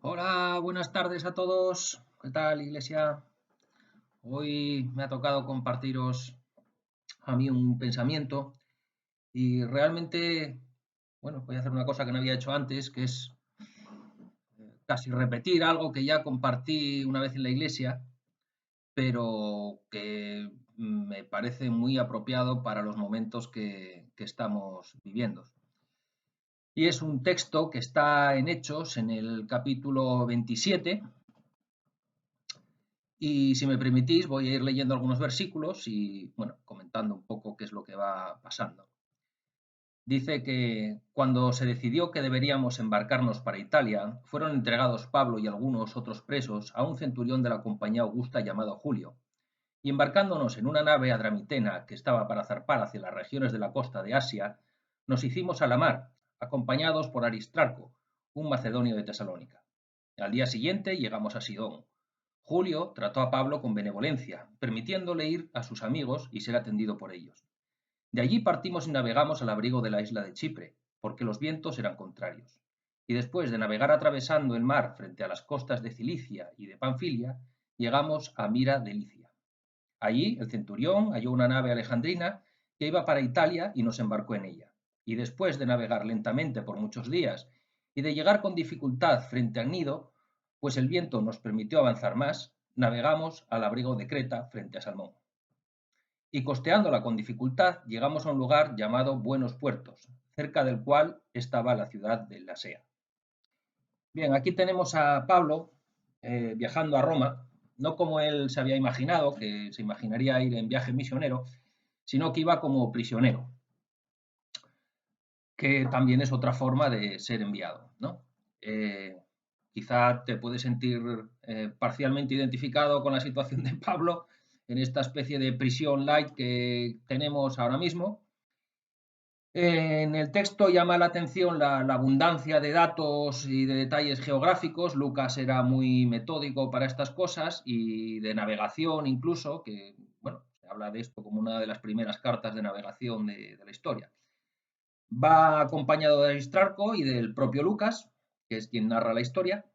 Hola, buenas tardes a todos. ¿Qué tal, Iglesia? Hoy me ha tocado compartiros a mí un pensamiento y realmente, bueno, voy a hacer una cosa que no había hecho antes, que es casi repetir algo que ya compartí una vez en la Iglesia, pero que me parece muy apropiado para los momentos que estamos viviendo. Y es un texto que está en Hechos, en el capítulo 27. Y si me permitís, voy a ir leyendo algunos versículos y, bueno, comentando un poco qué es lo que va pasando. Dice que cuando se decidió que deberíamos embarcarnos para Italia, fueron entregados Pablo y algunos otros presos a un centurión de la compañía Augusta llamado Julio. Y embarcándonos en una nave adramitena que estaba para zarpar hacia las regiones de la costa de Asia, nos hicimos a la mar, acompañados por Aristarco, un macedonio de Tesalónica. Al día siguiente llegamos a Sidón. Julio trató a Pablo con benevolencia, permitiéndole ir a sus amigos y ser atendido por ellos. De allí partimos y navegamos al abrigo de la isla de Chipre, porque los vientos eran contrarios. Y después de navegar atravesando el mar frente a las costas de Cilicia y de Panfilia, llegamos a Mira de Licia. Allí el centurión halló una nave alejandrina que iba para Italia y nos embarcó en ella. Y después de navegar lentamente por muchos días y de llegar con dificultad frente al Nido, pues el viento nos permitió avanzar más, navegamos al abrigo de Creta frente a Salmón. Y costeándola con dificultad, llegamos a un lugar llamado Buenos Puertos, cerca del cual estaba la ciudad de Lasea. Bien, aquí tenemos a Pablo viajando a Roma, no como él se había imaginado, que se imaginaría ir en viaje misionero, sino que iba como prisionero, que también es otra forma de ser enviado, ¿no? Eh, Quizá te puedes sentir parcialmente identificado con la situación de Pablo en esta especie de prisión light que tenemos ahora mismo. En el texto llama la atención la abundancia de datos y de detalles geográficos. Lucas era muy metódico para estas cosas y de navegación incluso, que bueno, se habla de esto como una de las primeras cartas de navegación de la historia. Va acompañado de Aristarco y del propio Lucas, que es quien narra la historia,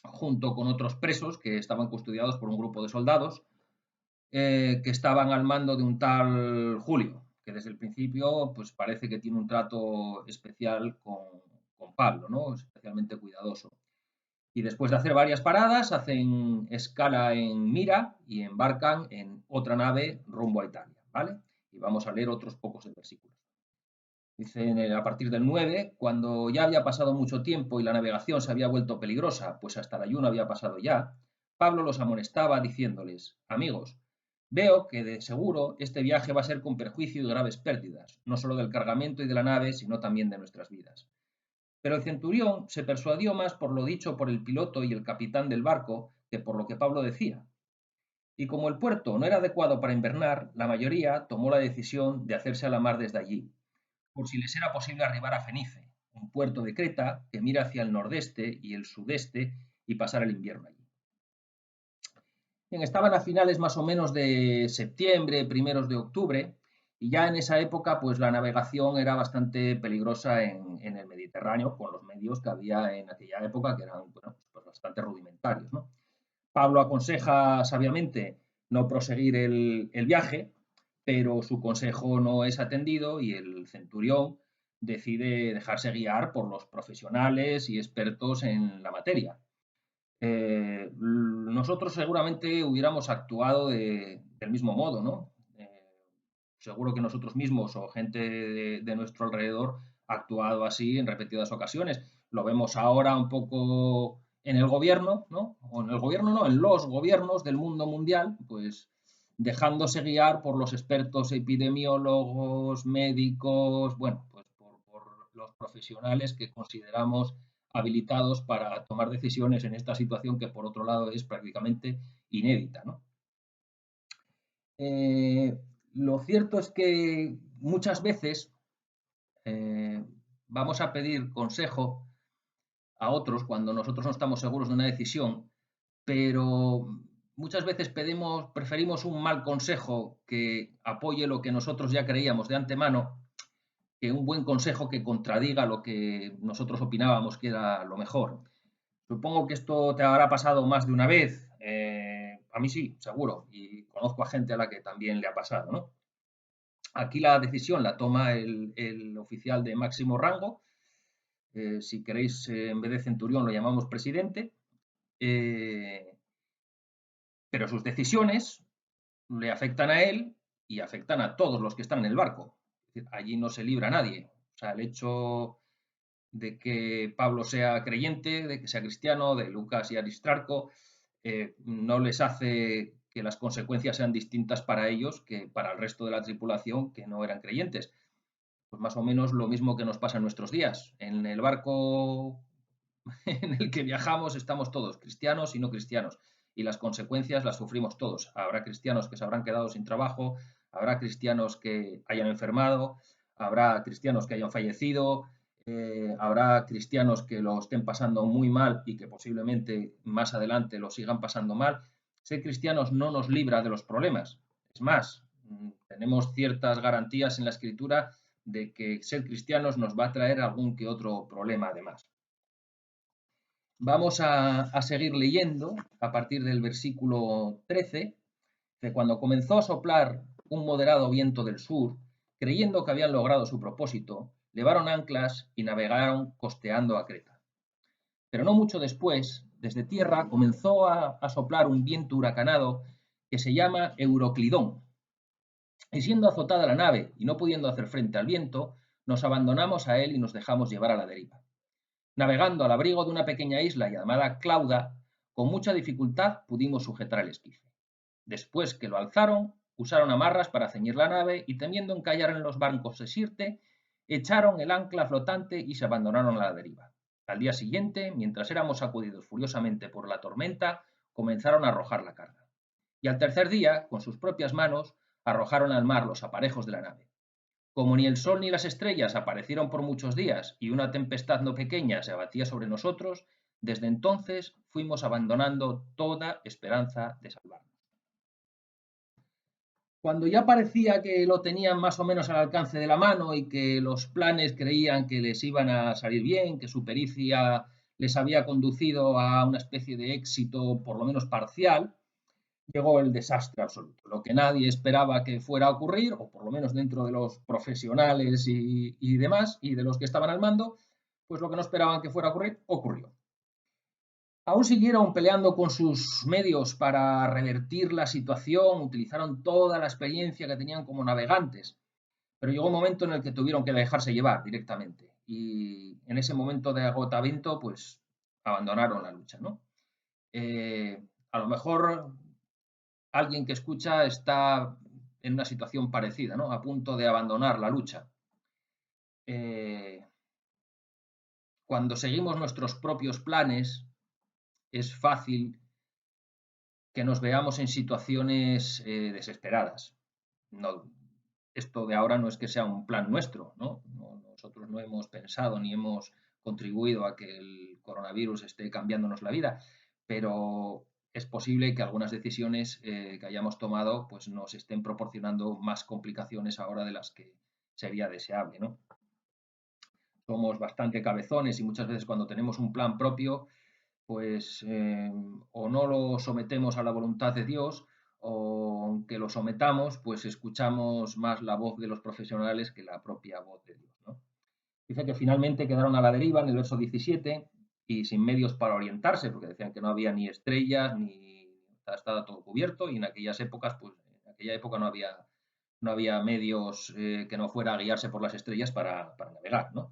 junto con otros presos que estaban custodiados por un grupo de soldados que estaban al mando de un tal Julio, que desde el principio pues parece que tiene un trato especial con Pablo, ¿no? Especialmente cuidadoso. Y después de hacer varias paradas, hacen escala en Mira y embarcan en otra nave rumbo a Italia, ¿vale? Y vamos a leer otros pocos de versículos. Dice a partir del 9, cuando ya había pasado mucho tiempo y la navegación se había vuelto peligrosa, pues hasta el ayuno había pasado ya, Pablo los amonestaba diciéndoles, amigos, veo que de seguro este viaje va a ser con perjuicio y graves pérdidas, no solo del cargamento y de la nave, sino también de nuestras vidas. Pero el centurión se persuadió más por lo dicho por el piloto y el capitán del barco que por lo que Pablo decía. Y como el puerto no era adecuado para invernar, la mayoría tomó la decisión de hacerse a la mar desde allí, por si les era posible arribar a Fenice, un puerto de Creta que mira hacia el nordeste y el sudeste y pasar el invierno allí. Bien, estaban a finales más o menos de septiembre, primeros de octubre, y ya en esa época pues la navegación era bastante peligrosa en el Mediterráneo con los medios que había en aquella época que eran bueno, pues bastante rudimentarios, ¿no? Pablo aconseja sabiamente no proseguir el viaje, pero su consejo no es atendido y el centurión decide dejarse guiar por los profesionales y expertos en la materia. Nosotros seguramente hubiéramos actuado del mismo modo, ¿no? Seguro que nosotros mismos o gente de nuestro alrededor ha actuado así en repetidas ocasiones. Lo vemos ahora un poco en el gobierno, ¿no? O en el gobierno no, en los gobiernos del mundo mundial, pues dejándose guiar por los expertos epidemiólogos, médicos, bueno, pues por los profesionales que consideramos habilitados para tomar decisiones en esta situación que por otro lado es prácticamente inédita, ¿no? Eh, lo cierto es que muchas veces eh, vamos a pedir consejo a otros cuando nosotros no estamos seguros de una decisión, pero muchas veces preferimos un mal consejo que apoye lo que nosotros ya creíamos de antemano que un buen consejo que contradiga lo que nosotros opinábamos que era lo mejor. Supongo que esto te habrá pasado más de una vez. A mí sí, seguro, y conozco a gente a la que también le ha pasado, ¿no? Aquí la decisión la toma el oficial de máximo rango. Si queréis, en vez de centurión lo llamamos presidente. eh, pero sus decisiones le afectan a él y afectan a todos los que están en el barco. Es decir, allí no se libra nadie. O sea, el hecho de que Pablo sea creyente, de que sea cristiano, de Lucas y Aristarco, no les hace que las consecuencias sean distintas para ellos que para el resto de la tripulación que no eran creyentes. Pues más o menos lo mismo que nos pasa en nuestros días. En el barco en el que viajamos estamos todos, cristianos y no cristianos, y las consecuencias las sufrimos todos. Habrá cristianos que se habrán quedado sin trabajo, habrá cristianos que hayan enfermado, habrá cristianos que hayan fallecido, habrá cristianos que lo estén pasando muy mal y que posiblemente más adelante lo sigan pasando mal. Ser cristianos no nos libra de los problemas. Es más, tenemos ciertas garantías en la escritura de que ser cristianos nos va a traer algún que otro problema además. Vamos a seguir leyendo a partir del versículo 13, que cuando comenzó a soplar un moderado viento del sur, creyendo que habían logrado su propósito, levaron anclas y navegaron costeando a Creta. Pero no mucho después, desde tierra comenzó a soplar un viento huracanado que se llama Euroclidón. Y siendo azotada la nave y no pudiendo hacer frente al viento, nos abandonamos a él y nos dejamos llevar a la deriva. Navegando al abrigo de una pequeña isla llamada Clauda, con mucha dificultad pudimos sujetar el esquife. Después que lo alzaron, usaron amarras para ceñir la nave y temiendo encallar en los bancos de Sirte, echaron el ancla flotante y se abandonaron a la deriva. Al día siguiente, mientras éramos sacudidos furiosamente por la tormenta, comenzaron a arrojar la carga. Y al tercer día, con sus propias manos, arrojaron al mar los aparejos de la nave. Como ni el sol ni las estrellas aparecieron por muchos días y una tempestad no pequeña se abatía sobre nosotros, desde entonces fuimos abandonando toda esperanza de salvarnos. Cuando ya parecía que lo tenían más o menos al alcance de la mano y que los planes creían que les iban a salir bien, que su pericia les había conducido a una especie de éxito por lo menos parcial, llegó el desastre absoluto. Lo que nadie esperaba que fuera a ocurrir, o por lo menos dentro de los profesionales y demás, y de los que estaban al mando, pues lo que no esperaban que fuera a ocurrir, ocurrió. Aún siguieron peleando con sus medios para revertir la situación, utilizaron toda la experiencia que tenían como navegantes, pero llegó un momento en el que tuvieron que dejarse llevar directamente y en ese momento de agotamiento pues abandonaron la lucha, ¿no? A lo mejor alguien que escucha está en una situación parecida, ¿no? A punto de abandonar la lucha. Eh, Cuando seguimos nuestros propios planes, es fácil que nos veamos en situaciones desesperadas. No, esto de ahora no es que sea un plan nuestro, ¿no? Nosotros no hemos pensado ni hemos contribuido a que el coronavirus esté cambiándonos la vida, pero es posible que algunas decisiones que hayamos tomado pues nos estén proporcionando más complicaciones ahora de las que sería deseable, ¿no? Somos bastante cabezones y muchas veces cuando tenemos un plan propio pues o no lo sometemos a la voluntad de Dios o aunque lo sometamos, pues escuchamos más la voz de los profesionales que la propia voz de Dios, ¿no? Dice que finalmente quedaron a la deriva en el verso 17 y sin medios para orientarse, porque decían que no había ni estrellas, ni estaba todo cubierto y en aquellas épocas, pues en aquella época no había medios que no fuera a guiarse por las estrellas para navegar, ¿no?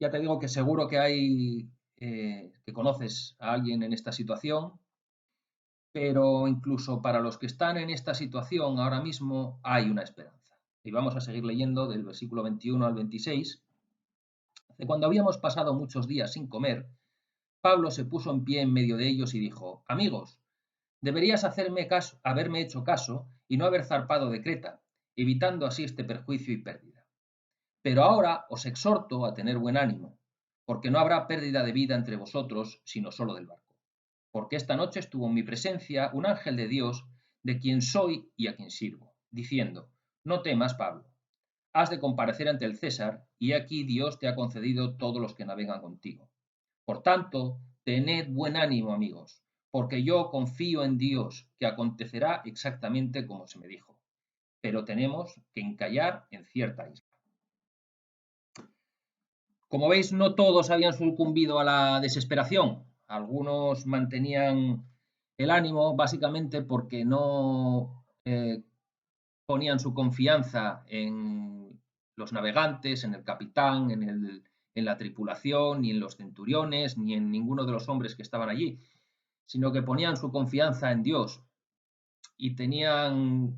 Ya te digo que seguro que hay, que conoces a alguien en esta situación, pero incluso para los que están en esta situación ahora mismo hay una esperanza. Y vamos a seguir leyendo del versículo 21 al 26. De cuando habíamos pasado muchos días sin comer, Pablo se puso en pie en medio de ellos y dijo, amigos, deberías haberme hecho caso y no haber zarpado de Creta, evitando así este perjuicio y pérdida. Pero ahora os exhorto a tener buen ánimo, porque no habrá pérdida de vida entre vosotros, sino solo del barco. Porque esta noche estuvo en mi presencia un ángel de Dios, de quien soy y a quien sirvo, diciendo, no temas, Pablo, has de comparecer ante el César, y aquí Dios te ha concedido todos los que navegan contigo. Por tanto, tened buen ánimo, amigos, porque yo confío en Dios, que acontecerá exactamente como se me dijo. Pero tenemos que encallar en cierta isla. Como veis, no todos habían sucumbido a la desesperación. Algunos mantenían el ánimo básicamente porque no ponían su confianza en los navegantes, en el capitán, en la tripulación, ni en los centuriones, ni en ninguno de los hombres que estaban allí, sino que ponían su confianza en Dios y tenían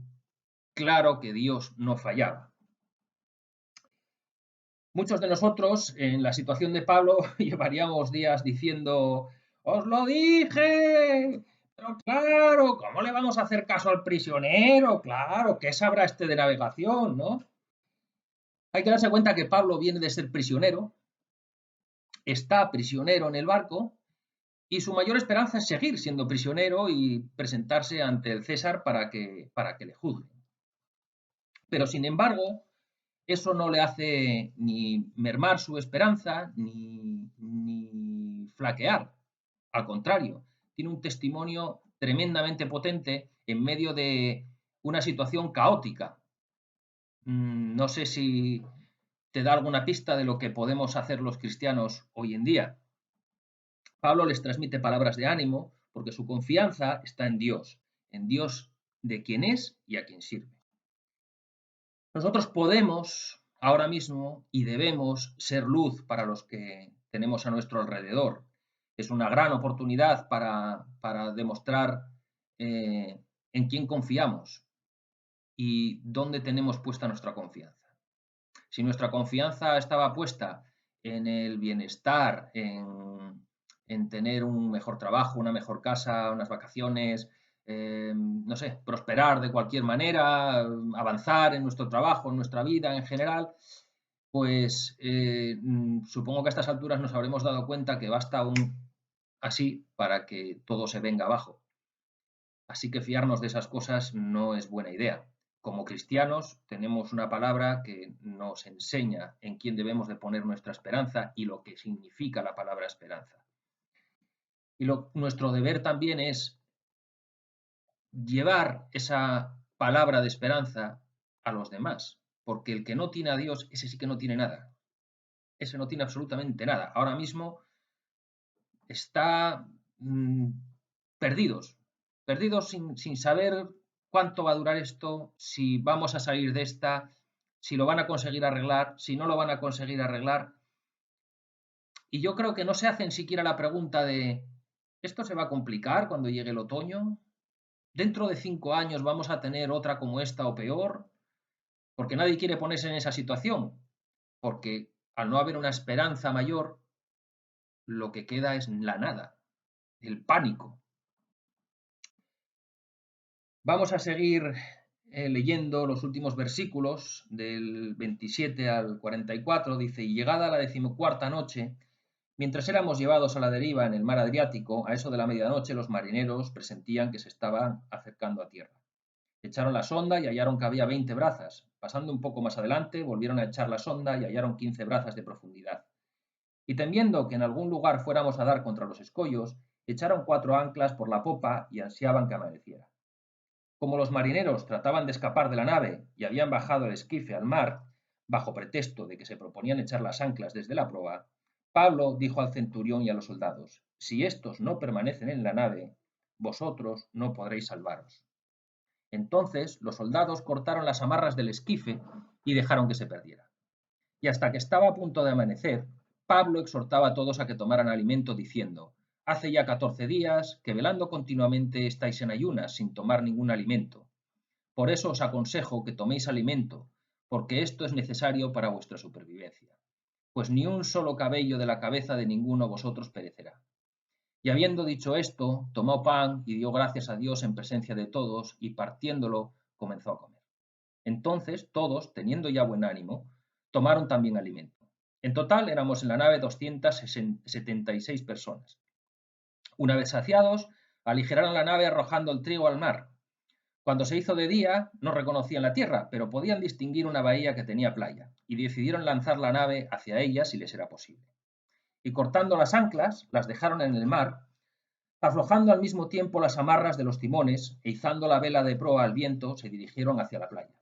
claro que Dios no fallaba. Muchos de nosotros, en la situación de Pablo, llevaríamos días diciendo, os lo dije, pero claro, ¿cómo le vamos a hacer caso al prisionero? Claro, ¿qué sabrá este de navegación, no? Hay que darse cuenta que Pablo viene de ser prisionero, está prisionero en el barco y su mayor esperanza es seguir siendo prisionero y presentarse ante el César para que le juzgue. Pero sin embargo, eso no le hace ni mermar su esperanza ni flaquear. Al contrario, tiene un testimonio tremendamente potente en medio de una situación caótica. No sé si te da alguna pista de lo que podemos hacer los cristianos hoy en día. Pablo les transmite palabras de ánimo porque su confianza está en Dios de quien es y a quien sirve. Nosotros podemos ahora mismo y debemos ser luz para los que tenemos a nuestro alrededor. Es una gran oportunidad para demostrar en quién confiamos y dónde tenemos puesta nuestra confianza. Si nuestra confianza estaba puesta en el bienestar, en tener un mejor trabajo, una mejor casa, unas vacaciones, no sé, prosperar de cualquier manera, avanzar en nuestro trabajo, en nuestra vida en general, pues supongo que a estas alturas nos habremos dado cuenta que basta aún así para que todo se venga abajo. Así que fiarnos de esas cosas no es buena idea. Como cristianos tenemos una palabra que nos enseña en quién debemos de poner nuestra esperanza y lo que significa la palabra esperanza. Y nuestro deber también es llevar esa palabra de esperanza a los demás, porque el que no tiene a Dios, ese sí que no tiene nada. Ese no tiene absolutamente nada. Ahora mismo está perdidos, perdidos sin saber cuánto va a durar esto, si vamos a salir de esta, si lo van a conseguir arreglar, si no lo van a conseguir arreglar. Y yo creo que no se hacen siquiera la pregunta de, ¿esto se va a complicar cuando llegue el otoño? ¿Dentro de 5 años vamos a tener otra como esta o peor? Porque nadie quiere ponerse en esa situación, porque al no haber una esperanza mayor, lo que queda es la nada, el pánico. Vamos a seguir leyendo los últimos versículos del 27 al 44. Dice, y llegada la 14ª noche, mientras éramos llevados a la deriva en el mar Adriático, a eso de la medianoche los marineros presentían que se estaban acercando a tierra. Echaron la sonda y hallaron que había 20 brazas. Pasando un poco más adelante, volvieron a echar la sonda y hallaron 15 brazas de profundidad. Y temiendo que en algún lugar fuéramos a dar contra los escollos, echaron 4 anclas por la popa y ansiaban que amaneciera. Como los marineros trataban de escapar de la nave y habían bajado el esquife al mar, bajo pretexto de que se proponían echar las anclas desde la proa, Pablo dijo al centurión y a los soldados, si estos no permanecen en la nave, vosotros no podréis salvaros. Entonces los soldados cortaron las amarras del esquife y dejaron que se perdiera. Y hasta que estaba a punto de amanecer, Pablo exhortaba a todos a que tomaran alimento diciendo, hace ya 14 días que velando continuamente estáis en ayunas sin tomar ningún alimento. Por eso os aconsejo que toméis alimento, porque esto es necesario para vuestra supervivencia. Pues ni un solo cabello de la cabeza de ninguno de vosotros perecerá. Y habiendo dicho esto, tomó pan y dio gracias a Dios en presencia de todos, y partiéndolo, comenzó a comer. Entonces todos, teniendo ya buen ánimo, tomaron también alimento. En total éramos en la nave 276 personas. Una vez saciados, aligeraron la nave arrojando el trigo al mar. Cuando se hizo de día, no reconocían la tierra, pero podían distinguir una bahía que tenía playa, y decidieron lanzar la nave hacia ella si les era posible. y cortando las anclas, las dejaron en el mar, aflojando al mismo tiempo las amarras de los timones e izando la vela de proa al viento, se dirigieron hacia la playa.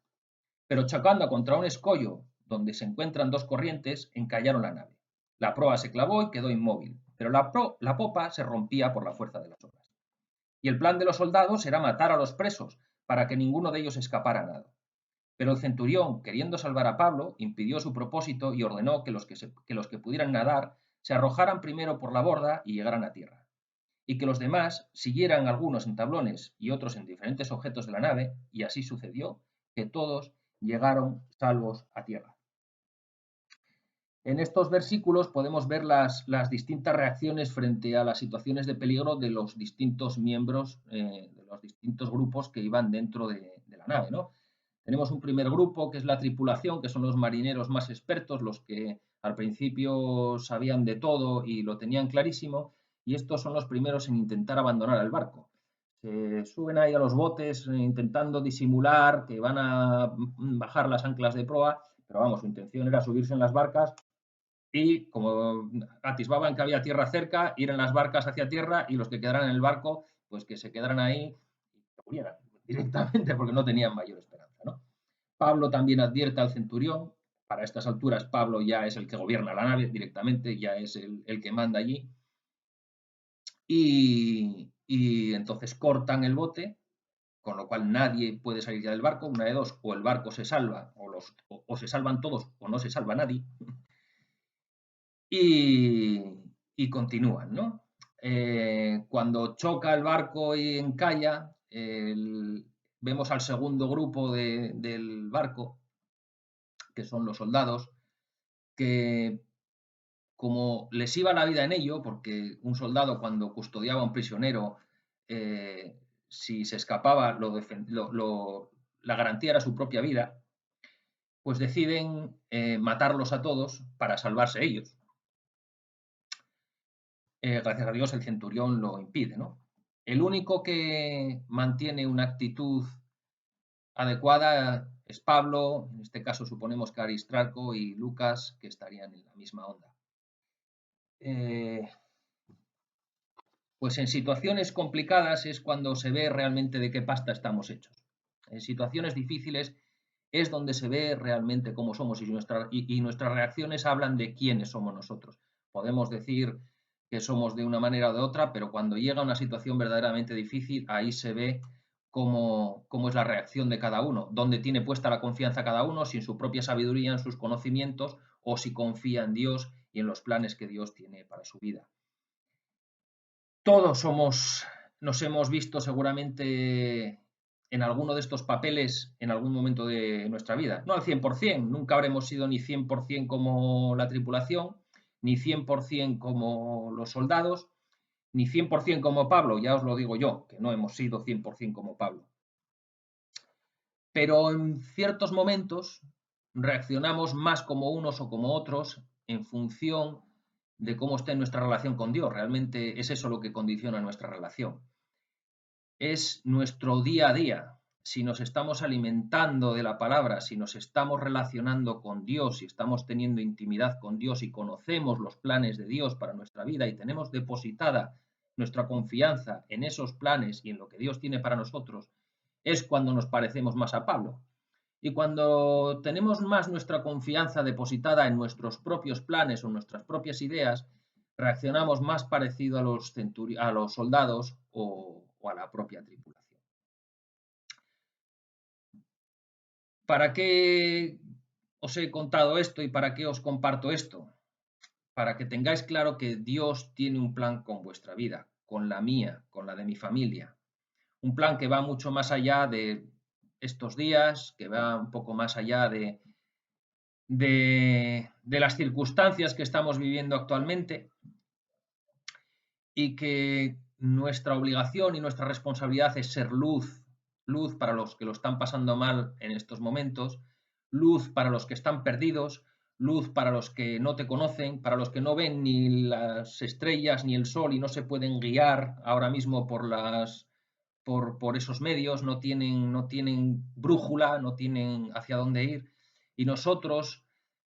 Pero chocando contra un escollo donde se encuentran dos corrientes, encallaron la nave. La proa se clavó y quedó inmóvil, pero la popa se rompía por la fuerza de las olas. Y el plan de los soldados era matar a los presos, para que ninguno de ellos escapara a nado. Pero el centurión, queriendo salvar a Pablo, impidió su propósito y ordenó que los que pudieran nadar se arrojaran primero por la borda y llegaran a tierra, y que los demás siguieran algunos en tablones y otros en diferentes objetos de la nave, y así sucedió, que todos llegaron salvos a tierra. En estos versículos podemos ver las distintas reacciones frente a las situaciones de peligro de los distintos miembros, de los distintos grupos que iban dentro de la nave, ¿no? Tenemos un primer grupo que es la tripulación, que son los marineros más expertos, los que al principio sabían de todo y lo tenían clarísimo, y estos son los primeros en intentar abandonar el barco. Se suben ahí a los botes intentando disimular que van a bajar las anclas de proa, pero vamos, su intención era subirse en las barcas y como atisbaban que había tierra cerca, ir en las barcas hacia tierra y los que quedaran en el barco, pues que se quedaran ahí y se murieran directamente porque no tenían mayor esperanza, ¿no? Pablo también advierte al centurión, para estas alturas Pablo ya es el que gobierna la nave directamente, ya es el que manda allí, y entonces cortan el bote, con lo cual nadie puede salir ya del barco, una de dos, o el barco se salva, o se salvan todos, o no se salva nadie, y, y continúan, ¿no? Cuando choca el barco y encalla, vemos al segundo grupo del barco, que son los soldados, que como les iba la vida en ello, porque un soldado cuando custodiaba a un prisionero, si se escapaba, la garantía era su propia vida, pues deciden matarlos a todos para salvarse ellos. Gracias a Dios el centurión lo impide, ¿no? El único que mantiene una actitud adecuada es Pablo, en este caso suponemos que Aristarco y Lucas, que estarían en la misma onda. Pues en situaciones complicadas es cuando se ve realmente de qué pasta estamos hechos. En situaciones difíciles es donde se ve realmente cómo somos y nuestras reacciones hablan de quiénes somos nosotros. Podemos decir que somos de una manera o de otra, pero cuando llega una situación verdaderamente difícil, ahí se ve cómo es la reacción de cada uno, dónde tiene puesta la confianza cada uno, si en su propia sabiduría, en sus conocimientos, o si confía en Dios y en los planes que Dios tiene para su vida. Todos nos hemos visto seguramente en alguno de estos papeles en algún momento de nuestra vida. No al 100%, nunca habremos sido ni 100% como la tripulación, ni 100% como los soldados, ni 100% como Pablo, ya os lo digo yo, que no hemos sido 100% como Pablo. Pero en ciertos momentos reaccionamos más como unos o como otros en función de cómo esté nuestra relación con Dios. Realmente es eso lo que condiciona nuestra relación. Es nuestro día a día. Si nos estamos alimentando de la palabra, si nos estamos relacionando con Dios, si estamos teniendo intimidad con Dios y conocemos los planes de Dios para nuestra vida y tenemos depositada nuestra confianza en esos planes y en lo que Dios tiene para nosotros, es cuando nos parecemos más a Pablo. Y cuando tenemos más nuestra confianza depositada en nuestros propios planes o nuestras propias ideas, reaccionamos más parecido a los soldados o a la propia tripulación. ¿Para qué os he contado esto y para qué os comparto esto? Para que tengáis claro que Dios tiene un plan con vuestra vida, con la mía, con la de mi familia. Un plan que va mucho más allá de estos días, que va un poco más allá de las circunstancias que estamos viviendo actualmente y que nuestra obligación y nuestra responsabilidad es ser luz, luz para los que lo están pasando mal en estos momentos, luz para los que están perdidos, luz para los que no te conocen, para los que no ven ni las estrellas ni el sol y no se pueden guiar ahora mismo por esos medios, no tienen brújula, no tienen hacia dónde ir. Y nosotros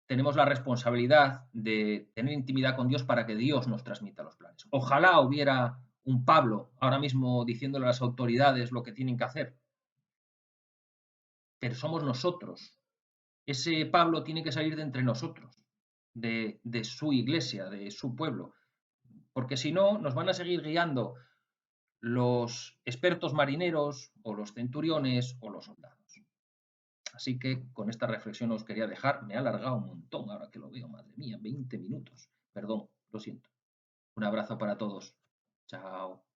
tenemos la responsabilidad de tener intimidad con Dios para que Dios nos transmita los planes. Ojalá hubiera un Pablo ahora mismo diciéndole a las autoridades lo que tienen que hacer, pero somos nosotros. Ese Pablo tiene que salir de entre nosotros, de su iglesia, de su pueblo, porque si no, nos van a seguir guiando los expertos marineros o los centuriones o los soldados. Así que con esta reflexión os quería dejar. Me ha alargado un montón ahora que lo veo, madre mía, 20 minutos. Perdón, lo siento. Un abrazo para todos. Chao.